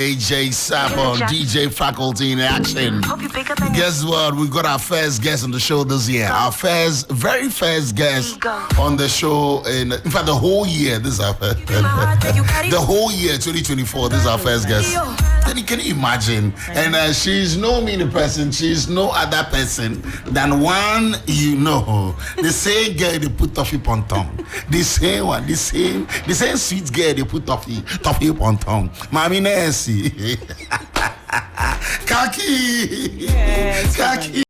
AJ Sapon, DJ Faculty in action. Guess what? We got our first guest on the show this year. Our very first guest on the show. In fact, the whole year. This is our first. The whole year, 2024. This is our first guest. Can you imagine? And she's no mean person. She's no other person than one you know. The same girl they put toffee on tongue. The same one. The same sweet girl they put toffee on tongue. Mami Nancy. Kaakie. Yes. Kaakie.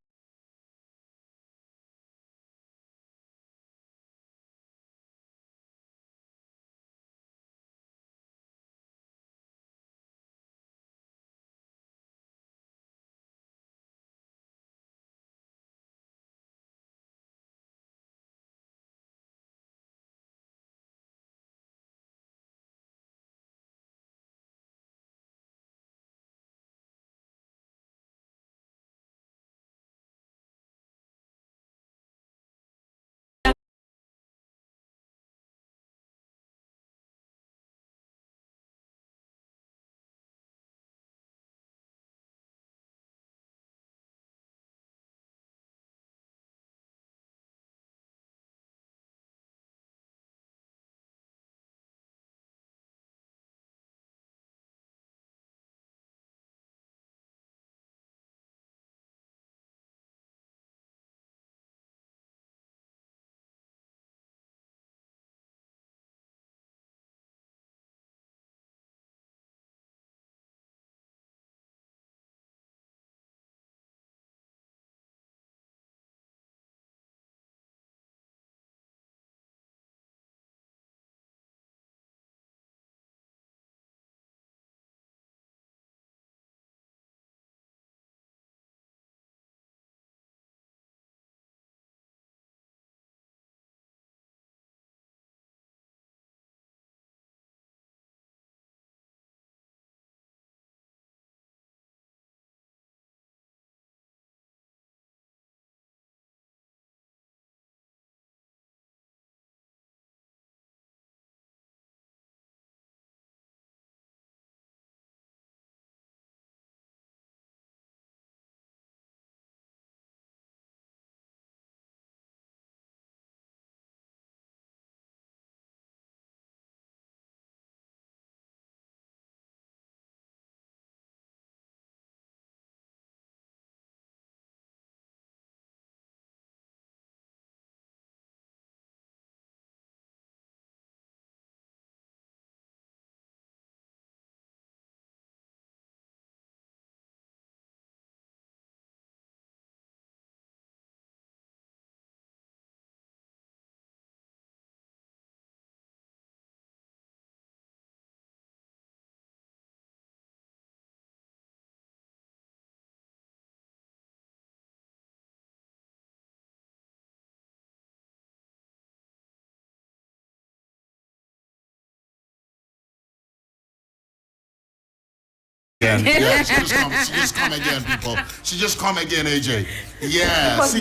Yeah, she just come again, people. She just come again, AJ. Yeah, see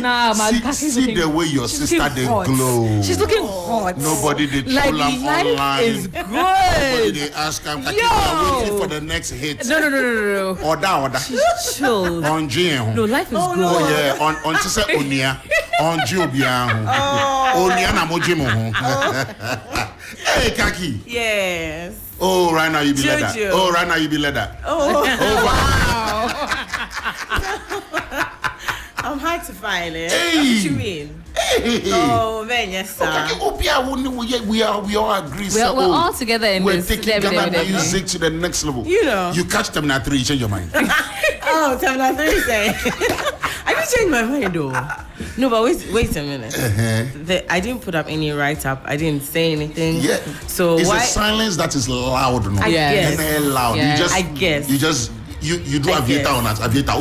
the way your sister they glow. She's looking hot. Nobody did like pull up life online. is good. Nobody they ask her. I'm waiting for the next hit. No. Order. She's chilled. On June. No, life is good. Oh yeah, on to say Onia, on Jubia. Onia na mojimo. Hey, Kaakie. Yes. Oh, right now you be leather. Oh, right now you be leather. Oh, wow. I'm hard to find it. Hey. What you mean? Hey. Oh, man, yes, sir. We all agree. We're all together in we're this. We're taking Ghana music to the next level. You know. You catch Terminal 3, you change your mind. Oh, Terminal 3 say. I didn't change my mind though. No, but wait a minute. I didn't put up any write-up. I didn't say anything. Yeah. So it's why? a silence that is loud. No? I guess. Loud. Yeah. You do aviator on us. Aviator.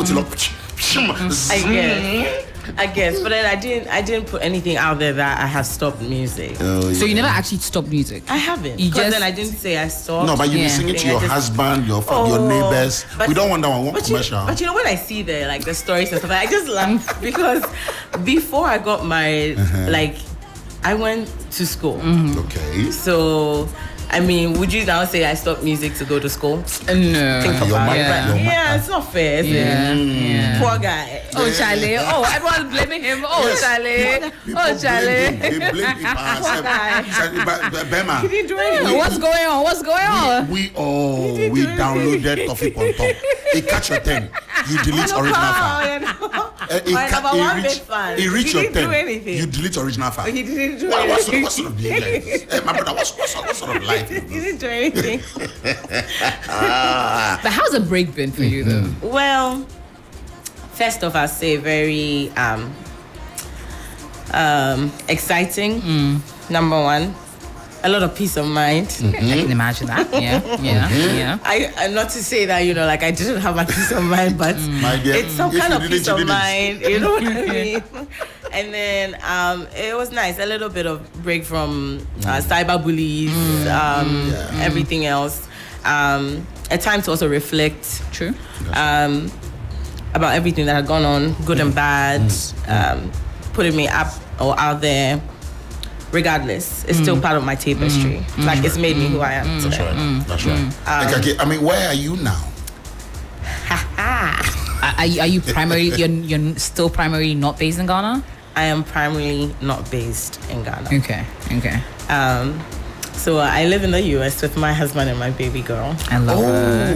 I guess, but then I didn't put anything out there that I have stopped music. Oh, yeah. So you never actually stopped music? I haven't. Because then I didn't say I stopped. No, but you be singing to your husband, your neighbors. We don't want that one commercial. But you know when I see the stories and stuff, I just laugh because before I got married, like I went to school. Okay. So I mean, would you now say I stopped music to go to school? No. Think about it. But yeah, it's not fair, is it? Poor guy. Oh, Charlie. Oh, everyone's blaming him. Oh, Charlie. Oh, Charlie. They blame him. Bema. He didn't do anything. What's going on? What's going on? We downloaded Coffee on top. He catch your 10. You delete original file. He reach your 10. You delete original file. He didn't do anything. What sort of behavior? My brother, what sort of life? He didn't do anything. But how's the break been for you, though? Well, first off, I'll say very exciting. Number one, a lot of peace of mind. I can imagine that. Yeah. I'm not to say that, like I didn't have a peace of mind, but My dear, it's some kind of peace of didn't. mind. You know what I mean? And then it was nice, a little bit of break from cyber bullies, everything else. A time to also reflect. True. About everything that had gone on, good and bad, putting me up or out there. Regardless, it's still part of my tapestry. Like it's made me who I am today. That's right. Kaakie, I mean, where are you now? Are you primarily? You're still primarily not based in Ghana? I am primarily not based in Ghana. Okay. So I live in the US with my husband and my baby girl. I love her.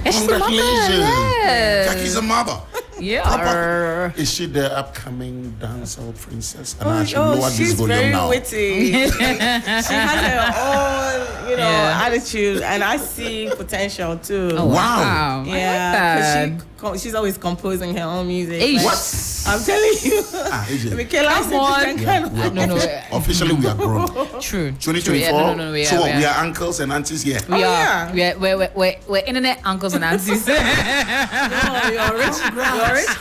Congratulations! Yes. Kaakie's a mother. Yeah. Is she the upcoming dancehall princess? And I should lower this she's volume very now. witty. She has her own, attitude, and I see potential too. Oh, wow. Yeah, because she's always composing her own music. Hey, like, what? I'm telling you. AJ. Michaela is a different kind of. No. Officially, we are grown. True. 2024. Yeah, no, we are uncles and aunties here. We are. yeah. We're internet uncles and aunties. You're rich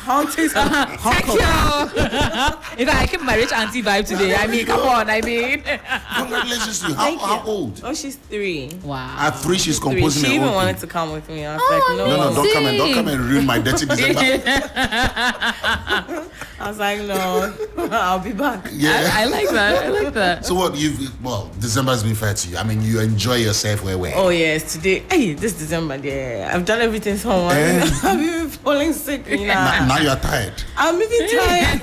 aunties. Thank you. In fact, I keep my rich auntie vibe today. I mean, come on. Congratulations to you. How old? Oh, she's 3. Wow. At 3, she's 3. composing She her even own wanted thing. to come with me. I was like, no. Don't come and ruin my dirty December. I was like, no, I'll be back. Yeah. I like that. So what December's been fair to you. I mean, you enjoy yourself where? Oh yes, today. Hey, this December, yeah. I've done everything so much. I've even falling sick. Now you're tired. I'm even tired.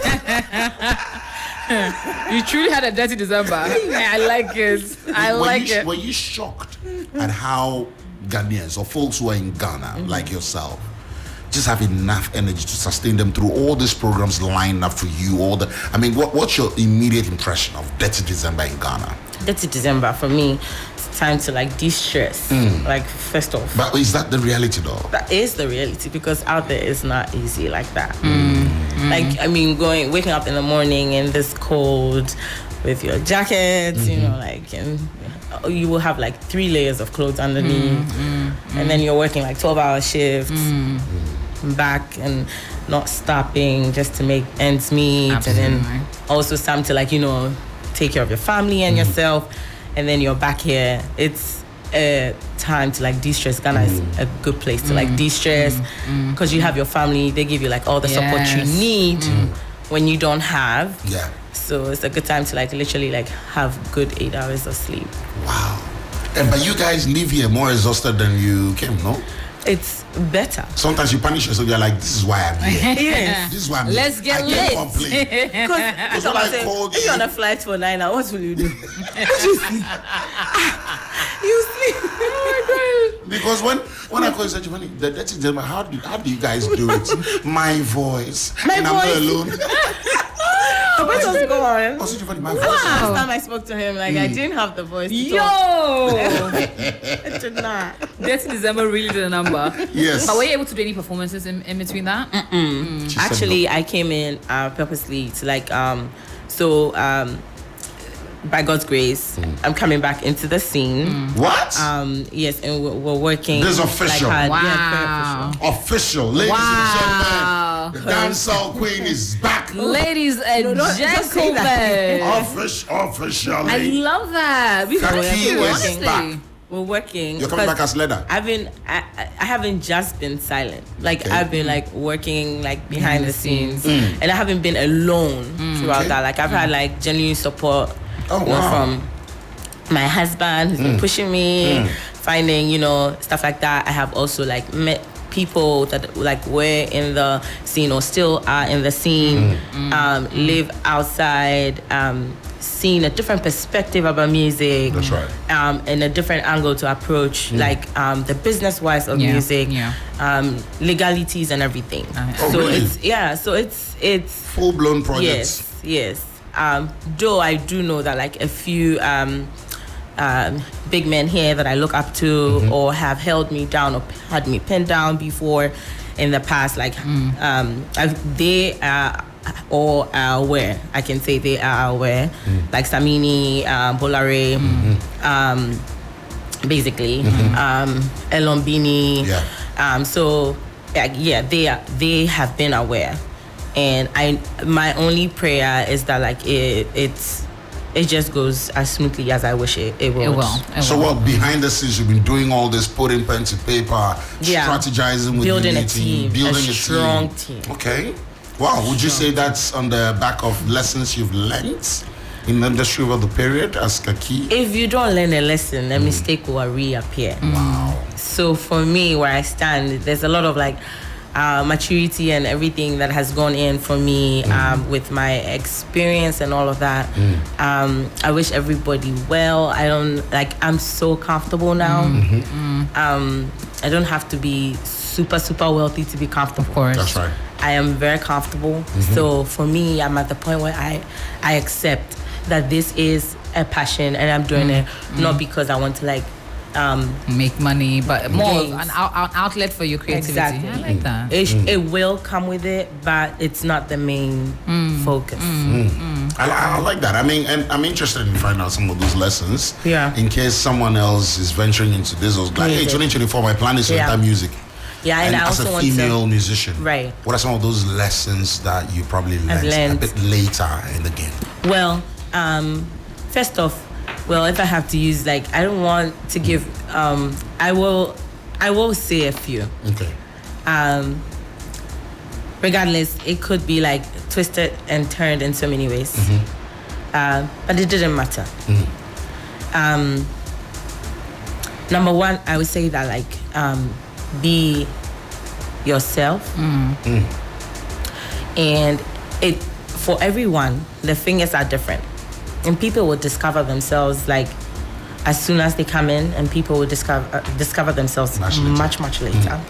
You truly had a dirty December. I like it. Were you shocked at how Ghanaians or folks who are in Ghana, like yourself, just have enough energy to sustain them through all these programs lined up for you? What's your immediate impression of Dirty December in Ghana? Dirty December for me, it's time to de-stress. Like first off. But is that the reality though? That is the reality because out there it's not easy like that. Waking up in the morning in this cold with your jackets, and you will have 3 layers of clothes underneath, and then you're working 12-hour shifts. Back and not stopping just to make ends meet. Absolutely. And then also some to take care of your family and yourself, and then you're back here. It's a time to de-stress. Ghana is a good place to de-stress because you have your family. They give you all the support you need when you don't have. Yeah. So it's a good time to literally have good 8 hours of sleep. Wow. But you guys leave here more exhausted than you came, no? It's better. Sometimes you punish yourself. You're like, this is why I'm here. Yes. This is why I'm here. Let's get lit. I can't complain. Because if you're on a flight for 9 hours, what will you do? You sleep. Because when I call you such funny, that's it. How do you guys do it? My voice. I'm not alone. The voice was gone. Oh, such funny. My voice. Last time I spoke to him, I didn't have the voice. It did not. Dirty December really did a number. Yes. But were you able to do any performances in between that? Actually, I came in purposely to by God's grace, I'm coming back into the scene. What? Yes, and we're working. This is official. Wow. Wow. Yeah, Official. Ladies and gentlemen, the dancehall queen is back. Ladies and gentlemen. Officially. I love that. Kaakie is back. We're working. You're coming back as leader. I haven't just been silent. I've been working behind the scenes, and I haven't been alone throughout that. I've had genuine support. Oh, wow. From my husband who's been pushing me, finding, you know, stuff like that. I have also like met people that like were in the scene or still are in the scene, live outside, seeing a different perspective about music. That's right. And a different angle to approach like the business wise of music, legalities and everything. So really? so it's full blown projects. Yes. Though I do know that like a few big men here that I look up to or have held me down or had me pinned down before in the past, like they are or are aware. I can say they are aware. Like Samini, Bolare, basically, Elombini. So they have been aware. And my only prayer is that like it just goes as smoothly as I wish it will. It will. So what behind the scenes you've been doing all this, putting pen to paper, strategizing with building a team, building a strong team. Okay. Wow. Would you say that's on the back of lessons you've learned in the industry over the period as Kaakie? If you don't learn a lesson, a mistake will reappear. Wow. So for me, where I stand, there's a lot of like maturity and everything that has gone in for me with my experience and all of that. I wish everybody well. I'm so comfortable now. I don't have to be super wealthy to be comfortable. Of course. That's right. I am very comfortable. So for me, I'm at the point where I accept that this is a passion and I'm doing it not because I want to like make money, but more of gains. an outlet for your creativity. Exactly. I like that. It will come with it, but it's not the main focus. I like that. I mean, and I'm interested in finding out some of those lessons. Yeah. In case someone else is venturing into this, or like, hey, 2024, my plan is to enter music. Yeah, and I as also a want female musician, right. What are some of those lessons that you probably learned a bit later in the game? Well, first off, if I have to use like, I don't want to give. I will say a few. Okay. Regardless, it could be like twisted and turned in so many ways, but it didn't matter. Number one, I would say that like be yourself, and it for everyone the fingers are different, and people will discover themselves like as soon as they come in, and people will discover themselves much later.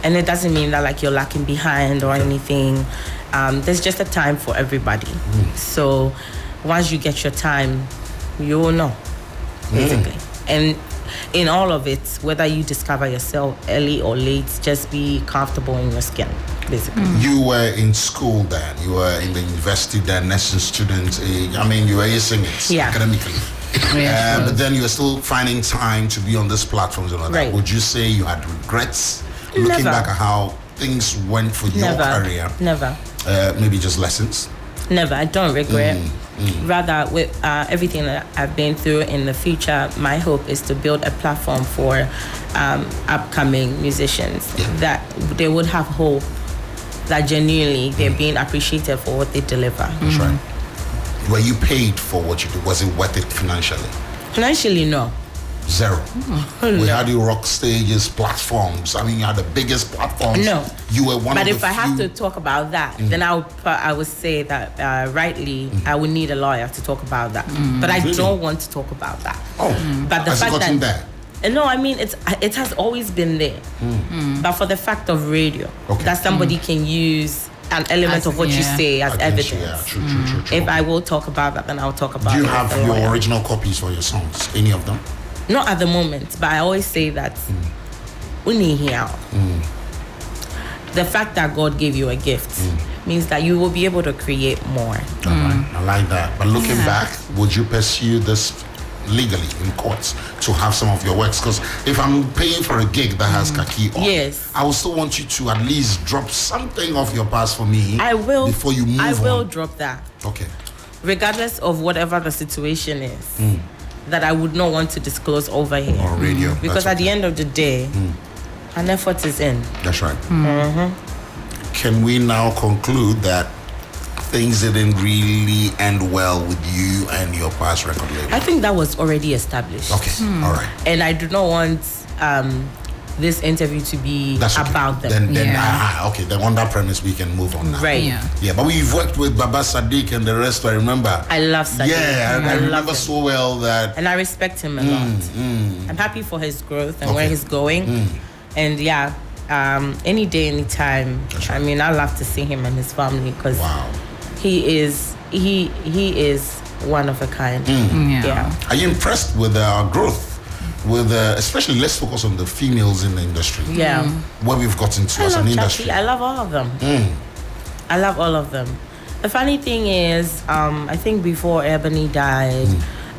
And it doesn't mean that like you're lacking behind or anything. There's just a time for everybody. So once you get your time, you will know, basically. And in all of it, whether you discover yourself early or late, just be comfortable in your skin, basically. You were in school then. You were in the university then, nursing student. I mean, you were acing it academically. But then you were still finding time to be on these platforms and all that. Right. Would you say you had regrets looking back at how things went for your career? Never. Maybe just lessons? Never. I don't regret. Rather, with everything that I've been through in the future, my hope is to build a platform for upcoming musicians that they would have hope that genuinely they're being appreciated for what they deliver. That's right. Were you paid for what you did? Was it worth it financially? Financially, no. Zero. We had you rock stages, platforms. I mean, you had the biggest platforms. No. You were one of the few. But if I have to talk about that, then I would say that rightly, I would need a lawyer to talk about that. But I don't want to talk about that. But the fact that no, I mean it has always been there. But for the fact of radio, that somebody can use an element of what you say as evidence. True. If I will talk about that, then I'll talk about it. Do you have your original copies for your songs? Any of them? Not at the moment, but I always say that we need here. The fact that God gave you a gift means that you will be able to create more. I like that. But looking back, would you pursue this legally in courts to have some of your works? Because if I'm paying for a gig that has Kaakie on, I will still want you to at least drop something of your past for me. I will. Before you move on. I will drop that. Okay. Regardless of whatever the situation is, that I would not want to disclose over here. On radio. Because at the end of the day, an effort is in. That's right. Can we now conclude that things didn't really end well with you and your past record label? I think that was already established. Okay, all right. And I do not want this interview to be about them. Then okay. Then on that premise, we can move on now. Right. Yeah, but we've worked with Baba Sadiq and the rest. I remember. I love Sadiq. Yeah, I remember him so well that. And I respect him a lot. I'm happy for his growth and where he's going. And any day, any time. Right. I mean, I love to see him and his family because he is one of a kind. Yeah. Are you impressed with our growth? With especially, let's focus on the females in the industry. Yeah. Where we've gotten to as an industry. Kaakie. I love all of them. I love all of them. The funny thing is, I think before Ebony died,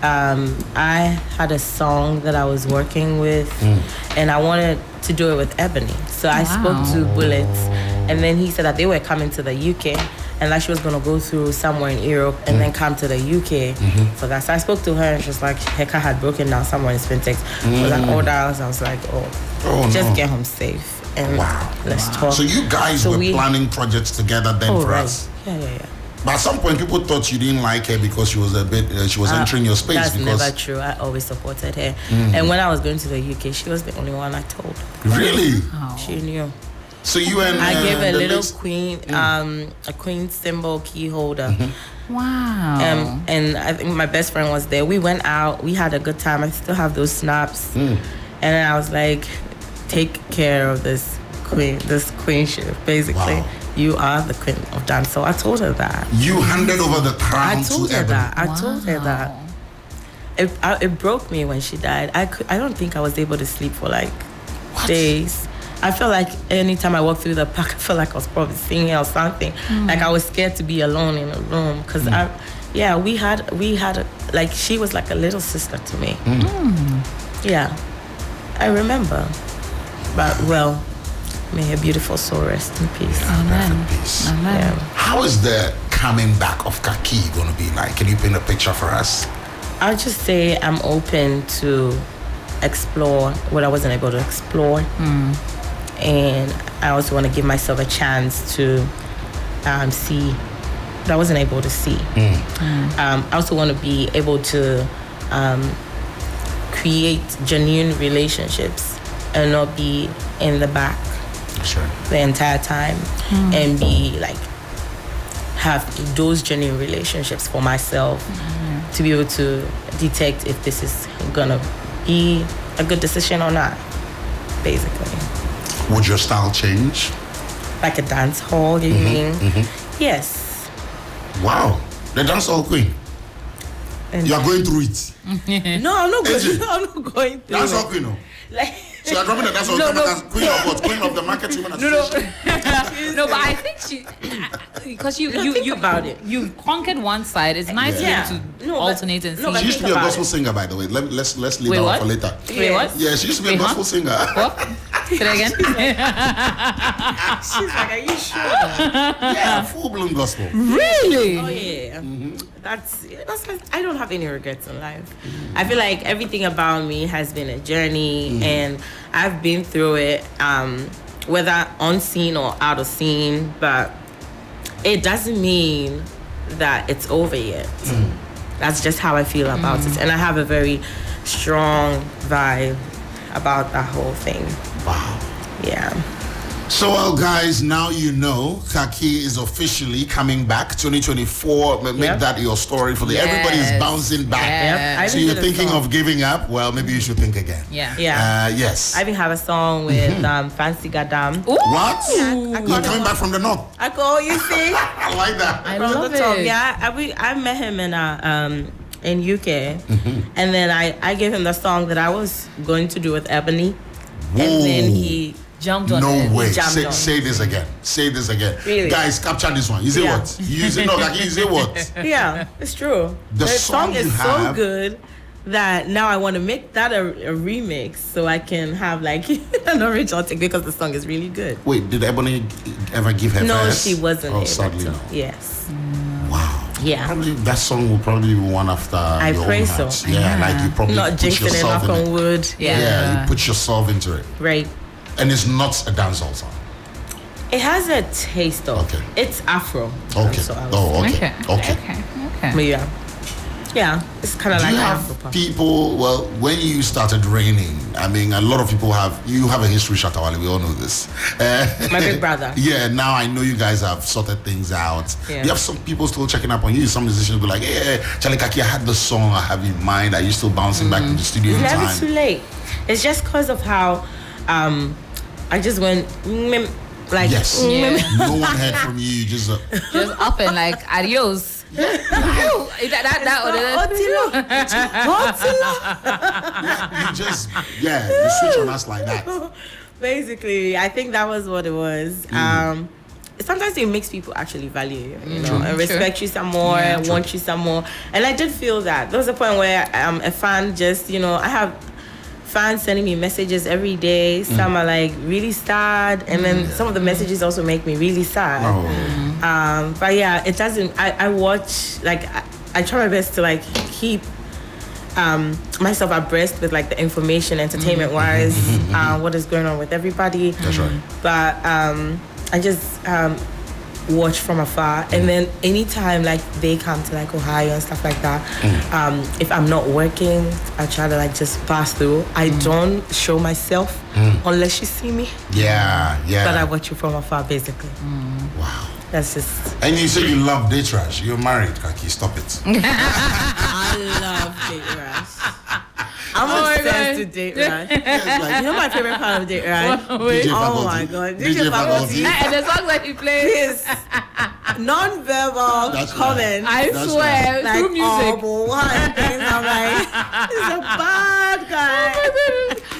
I had a song that I was working with, and I wanted to do it with Ebony. So I spoke to Bullet, and then he said that they were coming to the UK, and that she was going to go through somewhere in Europe and then come to the UK for that. So I spoke to her, and she was like, her car had broken down somewhere in Spintex. I was like, I was like, just get home safe and let's talk. So you guys were planning projects together then for us? Yeah. But at some point, people thought you didn't like her because she was she was entering your space. That's never true. I always supported her. And when I was going to the UK, she was the only one I told. Really? She knew. So you and I gave her a little queen, a queen symbol key holder. Wow. And I think my best friend was there. We went out. We had a good time. I still have those snaps. And then I was like, take care of this queenship, basically. Wow. You are the queen of dance. So I told her that. You handed over the crown to Ebony. I told her that. It broke me when she died. I don't think I was able to sleep for like days. I felt like anytime I walked through the park, I felt like I was probably singing or something. Like I was scared to be alone in a room because we had like she was like a little sister to me. Yeah, I remember. But well, may her beautiful soul rest in peace. Amen. Peace. Amen. Yeah. How is the coming back of Kaakie going to be like? Can you paint a picture for us? I'll just say I'm open to explore what I wasn't able to explore. And I also want to give myself a chance to see what I wasn't able to see. I also want to be able to create genuine relationships and not be in the back the entire time and be like have those genuine relationships for myself to be able to detect if this is gonna be a good decision or not, basically. Would your style change? Like a dance hall, you mean? Yes. Wow. The dance hall queen. And you are going through it. No, I'm not going. I'm not going through Dance it. hall queen, no. Like, So you're dropping the dance hall queen of what? Queen of the market women association. No, but I think she, because you think about it. You conquered one side. It's nice to be able to alternate and sing. She used to be a gospel singer, by the way. Let's leave that one for later. Wait, what? Yeah, she used to be a gospel singer. What? Say that again. She's like, are you sure? Yeah, full-blown gospel. Really? Oh yeah. That's I don't have any regrets in life. I feel like everything about me has been a journey, and I've been through it, whether on scene or out of scene. But it doesn't mean that it's over yet. That's just how I feel about it, and I have a very strong vibe about that whole thing. Wow. Yeah. So, well, guys, now you know Kaakie is officially coming back 2024. Make that your story for the everybody is bouncing back. Yep. So you're thinking of giving up? Well, maybe you should think again. Yeah. Yes. I even have a song with Fancy Gadam. What? Yeah, You're coming back from the north. I call you see. I like that. I From love the top. it. Yeah, I met him in UK, and then I gave him the song that I was going to do with Ebony, and then he jumped on No it. way. jumped on. Say this again. Say this again. Really? Guys, capture this one. You say what? You say no, Kaakie, you say what? Yeah, it's true. The song song is you so have- good that now I want to make that a remix so I can have like an original take because the song is really good. Wait, did Ebony ever give her No, verse? she wasn't Oh, able sadly to. no. Yes. Wow. Yeah. Probably that song will probably be one after your pray own so. heart. Yeah, like you probably Not put jinxing it, yourself knock in on it. wood. Yeah, you put yourself into it. Right. And it's not a dancehall song. It has a taste of. Okay. It's Afro. Okay. So Okay. But yeah, it's kind of like you Afro have pop. people, well, when you started reigning, I mean, a lot of people you have a history, Shatawale, we all know this. My big brother. Yeah, now I know you guys have sorted things out. Yeah. You have some people still checking up on you. Some musicians will be like, hey, Charlie Kaakie, I had the song I have in mind. Are you still bouncing back to the studio in It's never time? too late. It's just because of how I just went like Yes. Yeah. No one heard from you. You just Just up and like adios. you just you switch on us like that. Basically, I think that was what it was. Sometimes it makes people actually value you, you know, and respect you some more, and want you some more. And I did feel that. There was a point where a fan just, you know, I have fans sending me messages every day. Some are like really sad, and then some of the messages also make me really sad. But yeah, it doesn't. I watch, like, I try my best to like keep myself abreast with like the information, entertainment wise, what is going on with everybody. That's right. But I just watch from afar, and then anytime like they come to like Ohio and stuff like that, if I'm not working, I try to like just pass through. I don't show myself unless you see me. Yeah. But I watch you from afar, basically. Wow. That's just. And you say you love date rash. You're married, Kaakie. Stop it. I love date rash. I'm obsessed with date rash. You know my favorite part of date rash? Oh my god, DJ Faculty. And the songs that he plays. Non-verbal comment. I swear, Like, through music. oh, one thing, I'm like, he's a bad guy.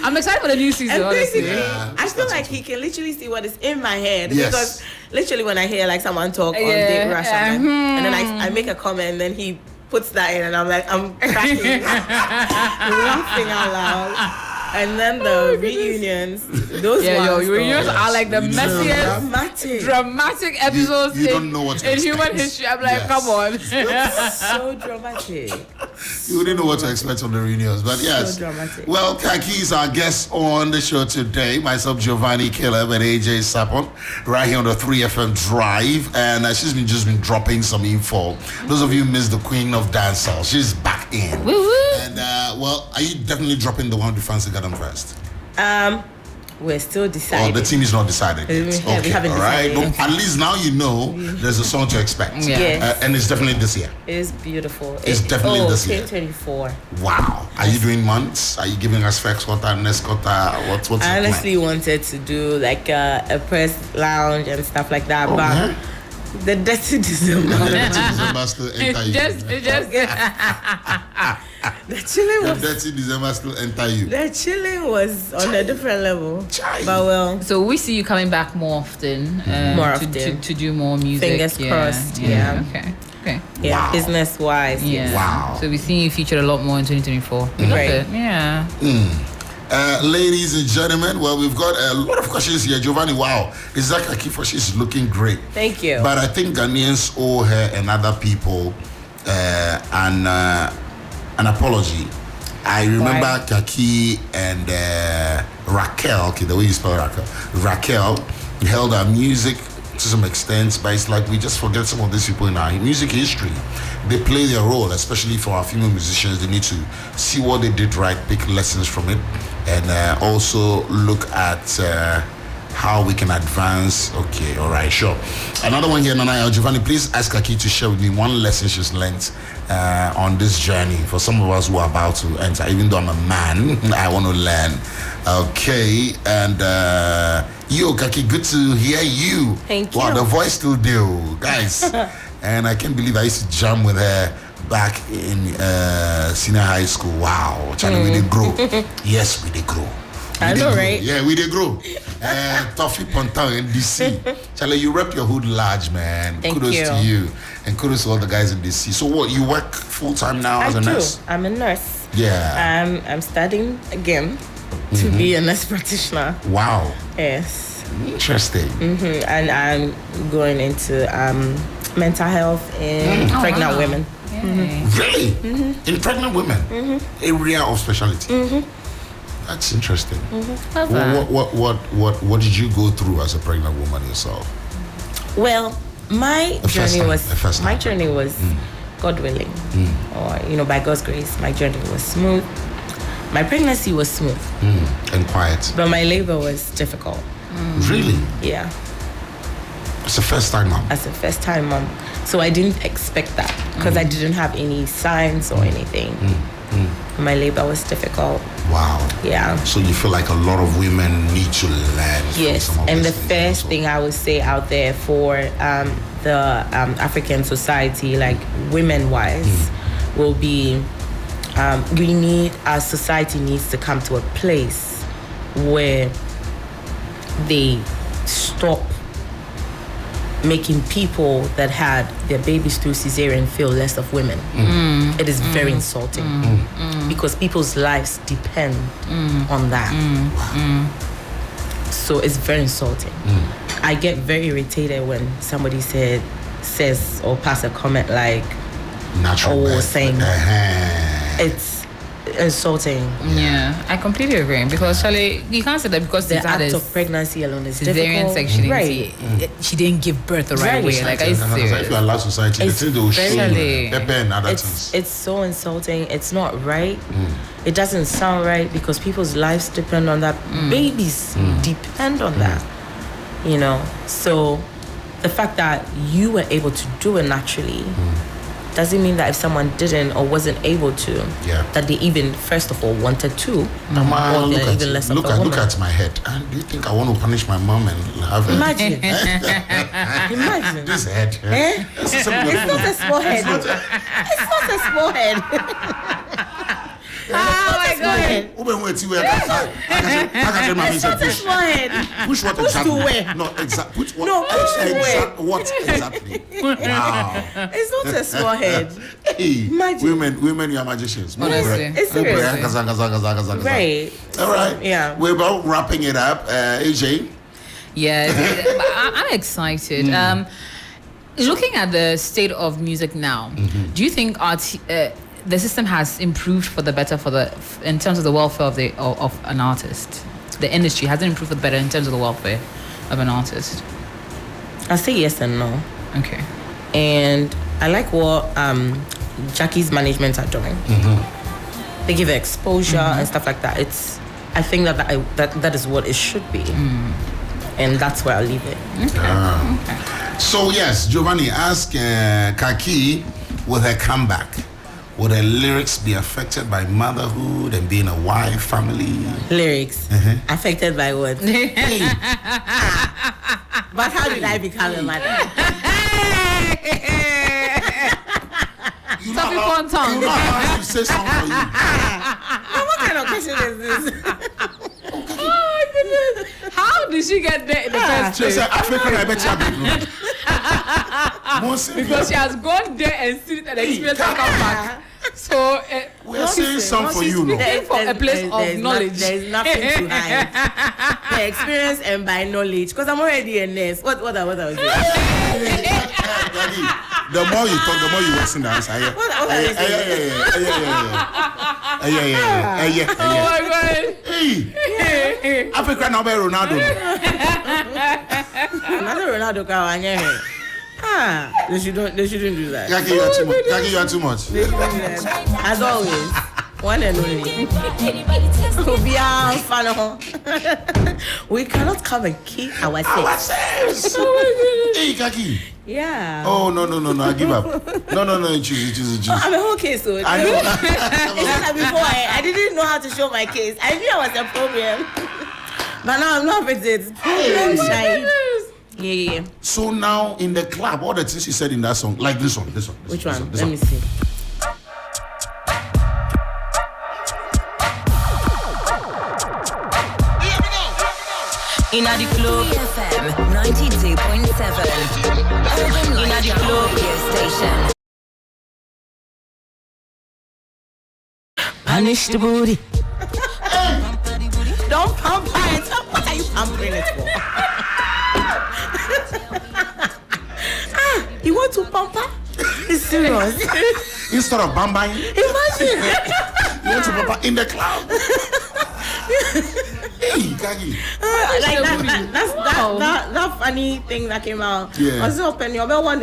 I'm excited for the new season, And honestly. basically, Yeah, I feel like he can literally see what is in my head. Yes. Because literally when I hear like someone talk on Yeah, date rash, I'm like, and then I make a comment, and then he puts that in, and I'm like, I'm cracking, laughing out loud. And then the reunions, those ones. Reunions are like the messiest, dramatic episodes You don't know what to in human expect. history. I'm like, Yes. come on. So dramatic. You wouldn't know what to expect from the reunions, but yes. So dramatic. Well, Kaakie is our guest on the show today. Myself, Giovanni Caleb, and AJ Sapon, right here on the 3FM Drive. And she's just been dropping some info. Those of you who missed the Queen of Dancehall, she's back in. Woo woo. And well, are you definitely dropping the one with Fancy Garden first? We're still Oh, deciding. the team is not decided yet. Yeah, we haven't all right. decided. But at least now you know there's a song to expect. Yeah. Yes. And it's definitely this year. It is beautiful. It's definitely this year. 2024. Wow. Are you doing months? Are you giving us first quarter, next quarter? What's the I plan? honestly wanted to do like a press lounge and stuff like that, Oh, but man. the dirty December. December still enter you. It just The chilling The was dirty December still enter you. the chilling was on a different level. Chai. But well, So we see you coming back more often. More to, often. to do more music. Fingers crossed, yeah. Okay. yeah, Wow. business wise. Yeah. Wow. So we see you featured a lot more in 2024. We love Right. it. Yeah. Ladies and gentlemen, well, we've got a lot of questions here. Giovanni, wow. Is that Kaakie for she's looking great. Thank you. But I think Ghanaians owe her and other people an apology. I remember Why? Kaakie and Raquel, okay, the way you spell Raquel held our music to some extent, but it's like we just forget some of these people in our music history. They play their role, especially for our female musicians. They need to see what they did right, pick lessons from it, and also look at how we can advance. Okay, all right, sure. Another one here, Nana Giovanni, please ask Kaakie to share with me one lesson she's learned on this journey. For some of us who are about to enter, even though I'm a man, I want to learn. Okay, and yo, Kaakie, good to hear you. Thank Wow, you. the voice still there, guys. And I can't believe I used to jam with her back in senior high school. Wow, Charlie, we did grow. Yes, we did grow. I know, right? Yeah, we did grow. Toffee Pontown in DC. Charlie, you rep your hood large, man. Thank kudos you. to you. And kudos to all the guys in DC. So what, you work full-time now as a nurse? I'm a nurse. Yeah. I'm studying again to be a nurse practitioner. Wow. Yes. Interesting. And I'm going into mental health in pregnant wow. women. Yay. Really? In pregnant women? Area of specialty? That's interesting. Mm-hmm. What did you go through as a pregnant woman yourself? Well, my journey was God willing, or by God's grace, my journey was smooth. My pregnancy was smooth and quiet, but my labor was difficult. Really? Yeah. It's a first-time mom. As a first-time mom, so I didn't expect that because I didn't have any signs or anything. My labor was difficult. Wow. Yeah. So you feel like a lot of women need to learn. Yes, from some of and the these things first also. thing I would say out there for the African society, like women-wise, will be our society needs to come to a place where they stop making people that had their babies through cesarean feel less of women. It is very insulting because people's lives depend on that. So it's very insulting. I get very irritated when somebody says or pass a comment like natural birth. Saying it's insulting. Yeah, I completely agree because Charlie, you can't say that because The she's had act a of pregnancy alone is cesarean difficult. section. Right. She didn't give birth the right Right. way. Like, are you If you serious? allow society, the thing they will show Especially- you, pepper and other things. It's so insulting. It's not right. It doesn't sound right because people's lives depend on that. Babies depend on that. So the fact that you were able to do it naturally doesn't mean that if someone didn't or wasn't able to, that they even first of all wanted to, or Look they're at, even less of look, a at, woman. look at my head. And do you think I want to punish my mom and have it? Imagine. Imagine. This head. It's not a small head. It's not a small head. Oh my God. It's not It's not a small head. Push what Push exactly? to where? No, exactly. Push what? No, push to where? What exactly? Wow. It's not a small head. Hey, Imagine. women, you are magicians. Honestly. It's serious. Right. All right. Yeah. We're about wrapping it up. AJ. Yeah, I'm excited. Looking at the state of music now, do you think the system has improved for the better in terms of the welfare of an artist? The industry hasn't improved for the better in terms of the welfare of an artist. I say yes and no. Okay. And I like what Jackie's management are doing. They give it exposure and stuff like that. I think that is what it should be. And that's where I'll leave it. Okay. So yes, Giovanni, ask Kaakie with her comeback. Would her lyrics be affected by motherhood and being a wife, family? Lyrics. Affected by what? But how did I become a mother? You Stop know it one tongue. You know how to say something for you. Now, what kind of question is this? Oh my goodness. How did she get there in the first She place? said, African, I bet you Because she has gone there and seen it and experienced and come back. So we're saying something for you, no? speaking from a place of knowledge. There's nothing to hide. The experience and by knowledge. Because I'm already a nurse. What I was doing? The more you talk, the more you listen to us. Oh my God. Hey, Africa now by Ronaldo. Another Ronaldo car. They shouldn't do that. Kaakie, you are too much. Kaakie, you are too much. They shouldn't do that. As always, one and only. We cannot come and keep ourselves. Hey, Kaakie. Yeah. Oh, no. I give up. No. Choose. I'm a okay, so I know. it's just that before I didn't know how to show my case. I knew I was a problem. But now I'm not with it. Problem child. Yeah. So now in the club, all the things you said in that song, like this one. Which one? Let me see. In the club, FM 92.7. Urban Lifestyle Radio Station. punish the booty. Don't pamper it. What are you pampering it for? You want to pamper? It's serious. Instead of bambaing, Imagine. you want to pamper in the club. Hey, Kaakie. Like that funny thing that came out. Yeah. I was open your bell one.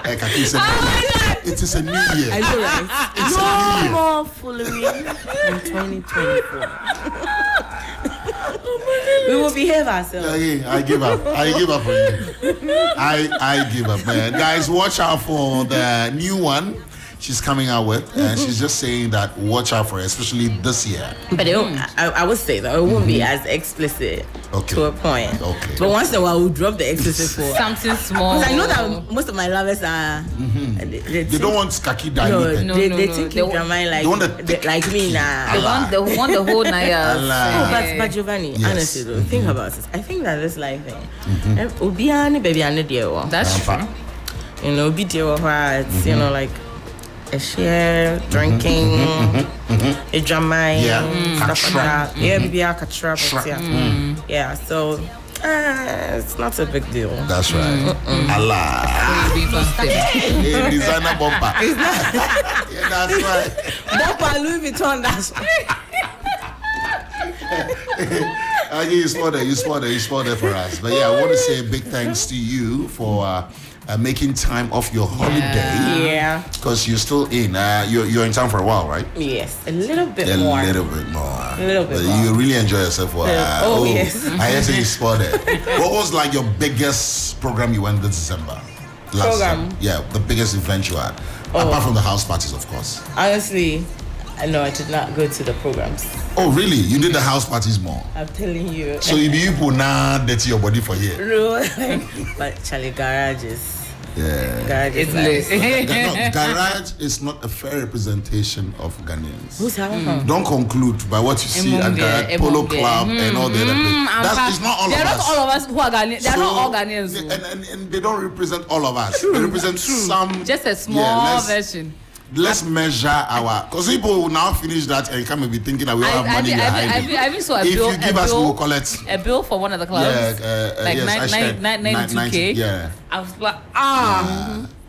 Hey, Kaakie said, it is a new year. I know, right? It's a new No year. more foolery in 2024. We will behave ourselves. Kaakie, I give up. I give up on you. I give up, man. Guys, watch out for the new one she's coming out with, and she's just saying that watch out for it, especially this year. But I would say though, it won't be as explicit to a point. Okay. But once in a while, we'll drop the explicit for Something small. Because I know that most of my lovers are. They They don't want Kaakie diluted. No. They think They you drama like like me now. They want the whole night. Allah. But Giovanni, Yes. honestly though, think about it. I think that this life thing, Obiani baby and the That's true. you know, be deal it's you know like a share, drinking, a drama, stuff like that. Yeah, baby, I could trap it. Yeah, so it's not a big deal. That's right. Allah. Hey, designer bumper. Yeah, that's right. Bumper Louis Vuitton, that's You spoiled it for us. But yeah, I want to say a big thanks to you for making time off your holiday. Yeah. Because you're still in. You're in town for a while, right? Yes, a little bit A more. little bit more. A little bit But more. you really enjoy yourself. Yes. I hear say you spoiled it. What was like your biggest program you went this December? Program? December. Yeah, the biggest event you had. Apart from the house parties, of course. Honestly, no, I did not go to the programs. Oh, really? You did the house parties more? I'm telling you. So you people now dirty your body for here? No, but Charlie garages. Yeah. Garages. It's like- lit. No, garage is not a fair representation of Ghanaians. Who's that? Don't conclude by what you see at the Polo Club and all the other places. It's not all of They're us. not all of us who are Ghanaians. They're not all Ghanaians. And they don't represent all of us. They represent some. Just a small version. Let's measure our. Because people will now finish that and come and be thinking that we all have money. I even saw a If bill. you give us, we'll collect. A bill for one of the clubs. Like yes, 92K. Yeah. I was like,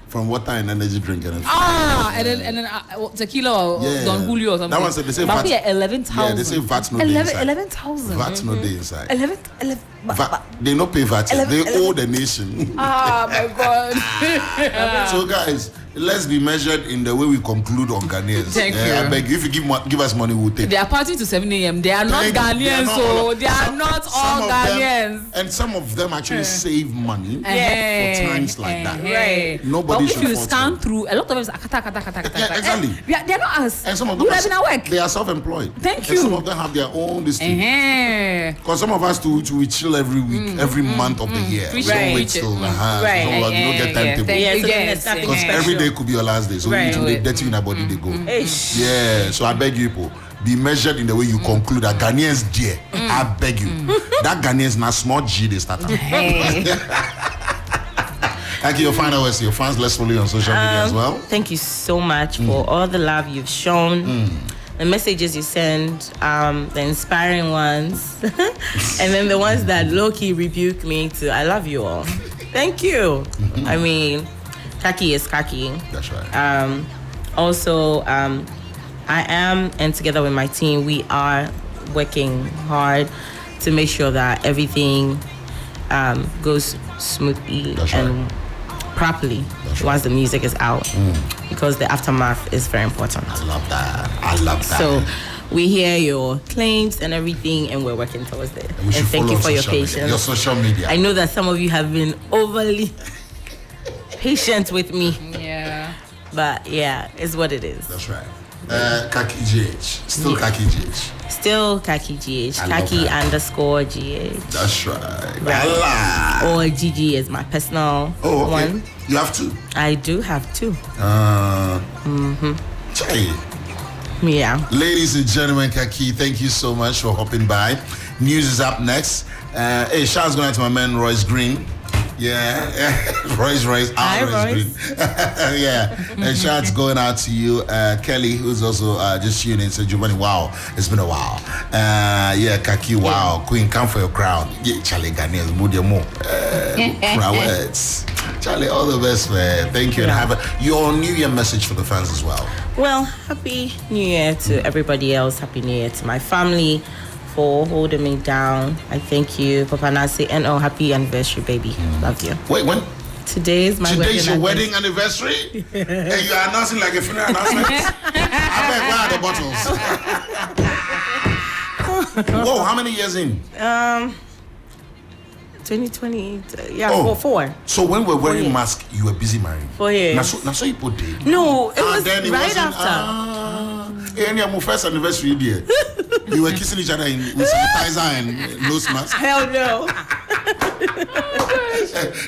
From water and energy drink and everything. and then tequila or Don Julio or something. That one said they say but VAT. 11,000. Yeah, they say VAT no day inside. 11,000. VAT no day inside. 11. They don't pay VAT. 11. They owe the nation. My God. So guys, let's be measured in the way we conclude on Ghanaians. Thank you. I beg you, if you give us money, we'll take. They are partying to 7 a.m. They are not Thank you. Ghanaians, so they are not all Ghanaians. And some of them actually save money for times like that. Right. Nobody but should if you fault scan them. through, a lot of them is akata. Yeah, exactly. They are not us. And some of we them have been at work. they are self-employed. Thank And you. some of them have their own this thing. Because some of us we chill every week, every month of the year. We don't Right. wait till Right. some of us, we don't get timetable. Thank Yeah, you, so then yes. it's nothing Because special. every day could be your last day. So Right. you need to dirty in a body they go. Eish. Yeah. So I beg you people, be measured in the way you conclude that Ghanaians dear. I beg you. That Ghanaians now small G they start. Thank you. Your final words. Your fans, let's follow you on social media as well. Thank you so much for all the love you've shown, the messages you send, the inspiring ones, and then the ones that low-key rebuke me too. I love you all. Thank you. I mean, Kaakie is Kaakie. That's right. Also, I am, and together with my team, we are working hard to make sure that everything goes smoothly That's and properly once the music is out, because the aftermath is very important. I love that. So we hear your claims and everything, and we're working towards it. We should And thank follow you on for your social media. patience. Your social media. I know that some of you have been overly patient with me, Yeah. but yeah, it's what it is. That's right. Kaakie GH. Still Kaakie GH. Still Kaakie GH. I love Kaakie that. _GH. That's right. Right. Allah. Or GG is my personal Oh, okay. one. You have two. I do have two. Chai. Yeah. Ladies and gentlemen, Kaakie, thank you so much for hopping by. News is up next. Hey, shout's going out to my man Royce Green. Yeah, Royce, Hi, Royce. Green. Yeah, and shout's going out to you, Kelly, who's also just tuning in. So Giovanni, wow, it's been a while. Yeah, Kaakie, wow, Queen, come for your crown. Yeah, Charlie Ghanaians, mood your more. Words. Charlie, all the best, man. Thank you. And have your New Year message for the fans as well. Well, Happy New Year to everybody else. Happy New Year to my family for holding me down. I thank you, Papa Nasi, and happy anniversary, baby. Love you. Wait, when? Today is my Today's your wedding anniversary? And you are announcing like a funeral announcement? I bet, where are the bottles? Whoa, how many years in? 2020, four. So when we're wearing masks, you were busy marrying? 4 years. Now so you put it. No, it was then it right wasn't, after. And your first anniversary, dear. You were kissing each other with sanitizer and nose mask. Hell no.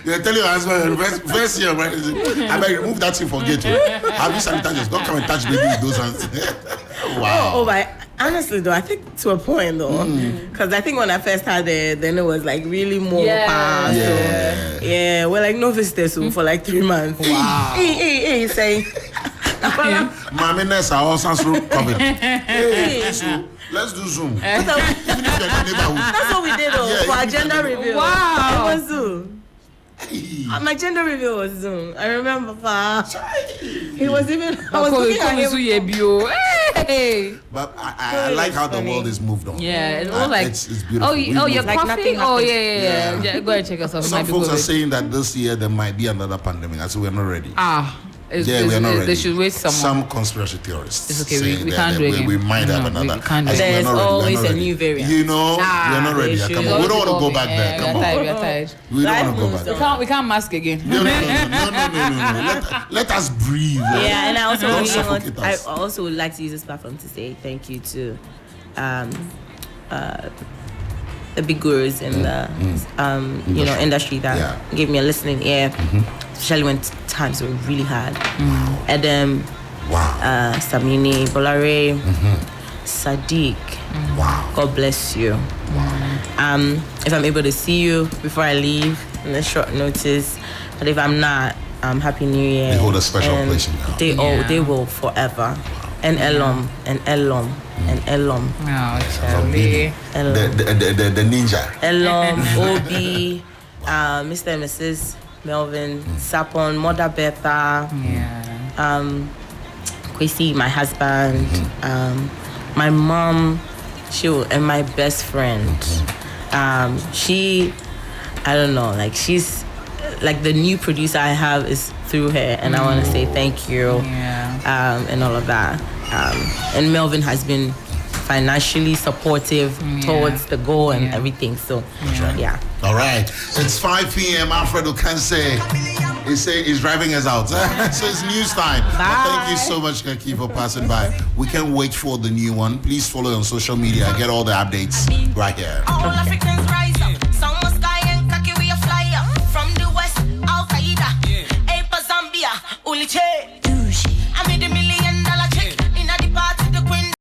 You're telling your husband, first year, right? I better remove that thing, forget it. Have you sanitizers? Don't come and touch baby with those hands. Wow. Oh, but honestly though, I think to a point though, because I think when I first had it, then it was like really more power. Yeah. So, yeah, we're like no visitors for like 3 months. Wow. Hey, say. Mommy Nessa also COVID. Hey, so let's do Zoom. Even if you're in the neighborhood. That's what we did for our gender review. Wow. It was Zoom. My gender review was Zoom. I remember, Pa. He was even. I was looking at him. Hey. But I like how the world is moved on. Yeah, it's all like. It's beautiful. Oh, you're like coughing? nothing Oh, happened. yeah. Go and check yourself. Some folks are saying that this year there might be another pandemic. I said we're not ready. We are not ready. They should wait Some conspiracy theorists. It's okay. We can't do it. We might have another. There's always a new variant. You know, we're not ready. Come on. We don't want to go back there. Come on. We are tired. We don't want to go back. We can't mask again. No. Let us breathe. Yeah, and I also Don't really suffocate I us. also would like to use this platform to say thank you to the big gurus in the industry that gave me a listening ear, especially when times were really hard. Adam, Samini, Bolare, Sadiq. Wow. God bless you. If I'm able to see you before I leave in a short notice, but if I'm not, Happy New Year. They hold a special place in your heart. They will forever. And Elom, and Elom, and Elom. Oh, Charlie. The ninja. Elom, Obi, Mr. and Mrs. Melvin, Sapon, Mother Betha, Kwesi, my husband, my mom, and my best friend. I don't know, like she's like the new producer I have is through her, and I want to say thank you, and all of that. And Melvin has been financially supportive towards the goal and everything. So, All right. It's 5 p.m. Alfredo can say he's driving us out. So it's news time. But thank you so much, Kaakie, for passing by. We can't wait for the new one. Please follow on social media. Get all the updates right here. All Africans rise up. Some must Sky and Kaakie, we a flyer. From the west, Al Qaeda. Ape Zambia, Uliche.